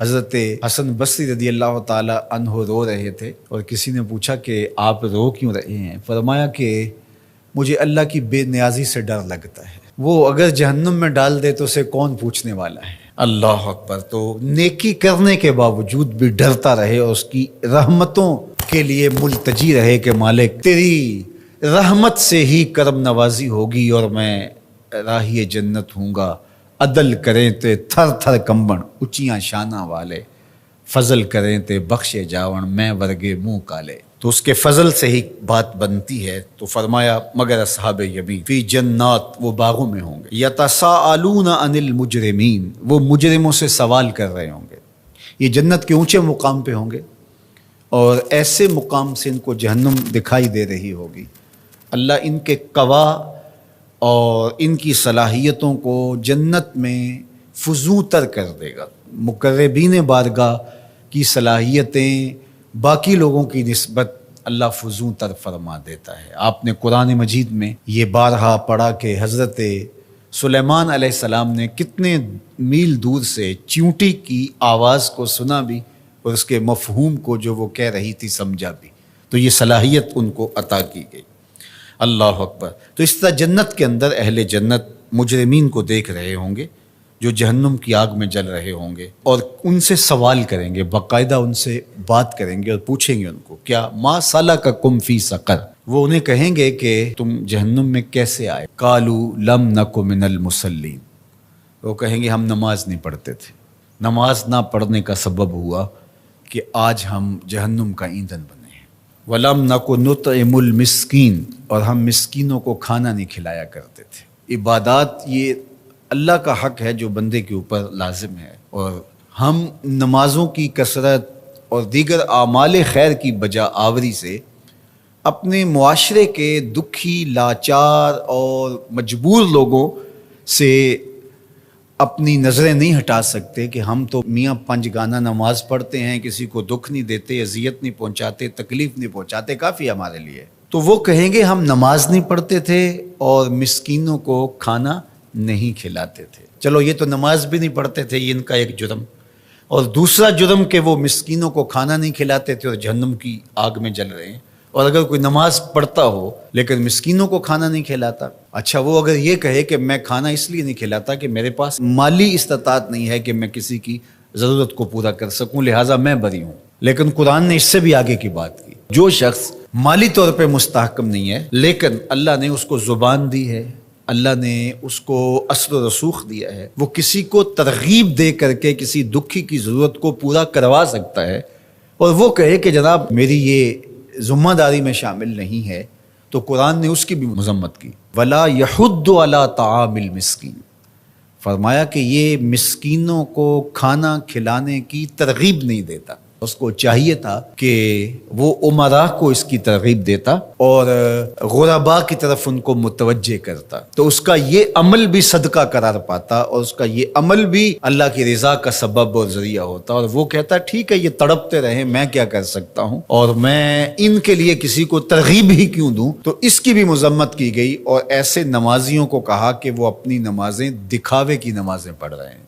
حضرت حسن بصری رضی اللہ تعالی عنہ رو رہے تھے اور کسی نے پوچھا کہ آپ رو کیوں رہے ہیں؟ فرمایا کہ مجھے اللہ کی بے نیازی سے ڈر لگتا ہے، وہ اگر جہنم میں ڈال دے تو اسے کون پوچھنے والا ہے۔ اللہ اکبر۔ تو نیکی کرنے کے باوجود بھی ڈرتا رہے اور اس کی رحمتوں کے لیے ملتجی رہے کہ مالک تیری رحمت سے ہی کرم نوازی ہوگی اور میں راہی جنت ہوں گا۔ عدل کریں تے تھر تھر کمبن اچیاں شانہ والے، فضل کریں تے بخشے جاون میں ورگے منہ کالے۔ تو اس کے فضل سے ہی بات بنتی ہے۔ تو فرمایا مگر اصحاب یمین فی جنات، وہ باغوں میں ہوں گے، یتساءلون عن المجرمین، وہ مجرموں سے سوال کر رہے ہوں گے۔ یہ جنت کے اونچے مقام پہ ہوں گے اور ایسے مقام سے ان کو جہنم دکھائی دے رہی ہوگی۔ اللہ ان کے قوا اور ان کی صلاحیتوں کو جنت میں فزوں تر کر دے گا۔ مقربین بارگاہ کی صلاحیتیں باقی لوگوں کی نسبت اللہ فزوں تر فرما دیتا ہے۔ آپ نے قرآن مجید میں یہ بارہا پڑھا کہ حضرت سلیمان علیہ السلام نے کتنے میل دور سے چیونٹی کی آواز کو سنا بھی اور اس کے مفہوم کو جو وہ کہہ رہی تھی سمجھا بھی۔ تو یہ صلاحیت ان کو عطا کی گئی۔ اللہ اکبر۔ تو اس طرح جنت کے اندر اہل جنت مجرمین کو دیکھ رہے ہوں گے جو جہنم کی آگ میں جل رہے ہوں گے اور ان سے سوال کریں گے، باقاعدہ ان سے بات کریں گے اور پوچھیں گے ان کو کیا ما سلککم فی سقر، وہ انہیں کہیں گے کہ تم جہنم میں کیسے آئے؟ قالوا لم نک من المصلین، وہ کہیں گے ہم نماز نہیں پڑھتے تھے، نماز نہ پڑھنے کا سبب ہوا کہ آج ہم جہنم کا ایندھن بنے ہیں۔ وَلَمْ نَكُ نُطْعِمُ الْمِسْكِينَ، اور ہم مسکینوں کو کھانا نہیں کھلایا کرتے تھے۔ عبادات یہ اللہ کا حق ہے جو بندے کے اوپر لازم ہے، اور ہم نمازوں کی کثرت اور دیگر اعمال خیر کی بجا آوری سے اپنے معاشرے کے دکھی، لاچار اور مجبور لوگوں سے اپنی نظریں نہیں ہٹا سکتے کہ ہم تو میاں پنج گانہ نماز پڑھتے ہیں، کسی کو دکھ نہیں دیتے، اذیت نہیں پہنچاتے، تکلیف نہیں پہنچاتے، کافی ہمارے لیے۔ تو وہ کہیں گے ہم نماز نہیں پڑھتے تھے اور مسکینوں کو کھانا نہیں کھلاتے تھے۔ چلو یہ تو نماز بھی نہیں پڑھتے تھے، یہ ان کا ایک جرم، اور دوسرا جرم کہ وہ مسکینوں کو کھانا نہیں کھلاتے تھے اور جہنم کی آگ میں جل رہے ہیں۔ اور اگر کوئی نماز پڑھتا ہو لیکن مسکینوں کو کھانا نہیں کھلاتا، اچھا وہ اگر یہ کہے کہ میں کھانا اس لیے نہیں کھلاتا کہ میرے پاس مالی استطاعت نہیں ہے کہ میں کسی کی ضرورت کو پورا کر سکوں، لہٰذا میں بری ہوں۔ لیکن قرآن نے اس سے بھی آگے کی بات کی، جو شخص مالی طور پہ مستحکم نہیں ہے لیکن اللہ نے اس کو زبان دی ہے، اللہ نے اس کو اثر و رسوخ دیا ہے، وہ کسی کو ترغیب دے کر کے کسی دکھی کی ضرورت کو پورا کروا سکتا ہے، اور وہ کہے کہ جناب میری یہ ذمہ داری میں شامل نہیں ہے، تو قرآن نے اس کی بھی مذمت کی۔ وَلَا يَحُضُّ عَلَىٰ طَعَامِ الْمِسْكِينِ، فرمایا کہ یہ مسکینوں کو کھانا کھلانے کی ترغیب نہیں دیتا۔ اس کو چاہیے تھا کہ وہ امراء کو اس کی ترغیب دیتا اور غرباء کی طرف ان کو متوجہ کرتا، تو اس کا یہ عمل بھی صدقہ قرار پاتا اور اس کا یہ عمل بھی اللہ کی رضا کا سبب اور ذریعہ ہوتا، اور وہ کہتا ٹھیک ہے یہ تڑپتے رہیں، میں کیا کر سکتا ہوں، اور میں ان کے لیے کسی کو ترغیب ہی کیوں دوں۔ تو اس کی بھی مذمت کی گئی، اور ایسے نمازیوں کو کہا کہ وہ اپنی نمازیں دکھاوے کی نمازیں پڑھ رہے ہیں،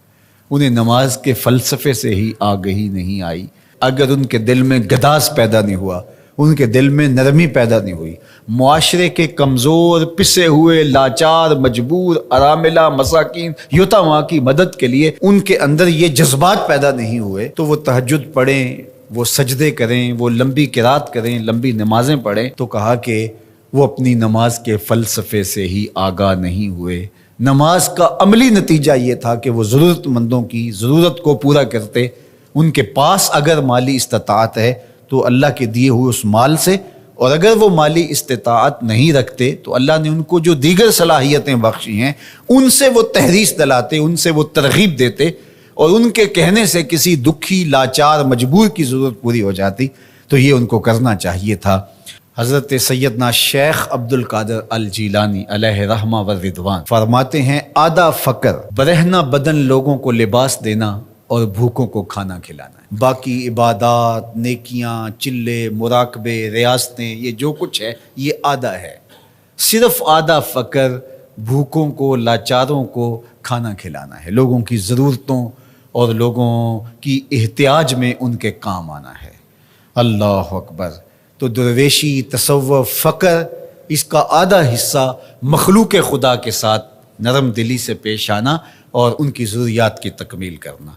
انہیں نماز کے فلسفے سے ہی آگہی نہیں آئی۔ اگر ان کے دل میں گداز پیدا نہیں ہوا، ان کے دل میں نرمی پیدا نہیں ہوئی، معاشرے کے کمزور، پسے ہوئے، لاچار، مجبور، اراملہ، مساکین، یتاما کی مدد کے لیے ان کے اندر یہ جذبات پیدا نہیں ہوئے، تو وہ تہجد پڑھیں، وہ سجدے کریں، وہ لمبی قرات کریں، لمبی نمازیں پڑھیں، تو کہا کہ وہ اپنی نماز کے فلسفے سے ہی آگاہ نہیں ہوئے۔ نماز کا عملی نتیجہ یہ تھا کہ وہ ضرورت مندوں کی ضرورت کو پورا کرتے، ان کے پاس اگر مالی استطاعت ہے تو اللہ کے دیے ہوئے اس مال سے، اور اگر وہ مالی استطاعت نہیں رکھتے تو اللہ نے ان کو جو دیگر صلاحیتیں بخشی ہیں ان سے وہ تحریص دلاتے، ان سے وہ ترغیب دیتے، اور ان کے کہنے سے کسی دکھی، لاچار، مجبور کی ضرورت پوری ہو جاتی۔ تو یہ ان کو کرنا چاہیے تھا۔ حضرت سیدنا شیخ عبد القادر الجیلانی علیہ رحمہ و رضوان فرماتے ہیں آدھا فقر برہنہ بدن لوگوں کو لباس دینا اور بھوکوں کو کھانا کھلانا ہے، باقی عبادات، نیکیاں، چلے، مراقبے، ریاستیں، یہ جو کچھ ہے یہ آدھا ہے۔ صرف آدھا فقر بھوکوں کو، لاچاروں کو کھانا کھلانا ہے، لوگوں کی ضرورتوں اور لوگوں کی احتیاج میں ان کے کام آنا ہے۔ اللہ اکبر۔ تو درویشی، تصوف، فقر، اس کا آدھا حصہ مخلوق خدا کے ساتھ نرم دلی سے پیش آنا اور ان کی ضروریات کی تکمیل کرنا۔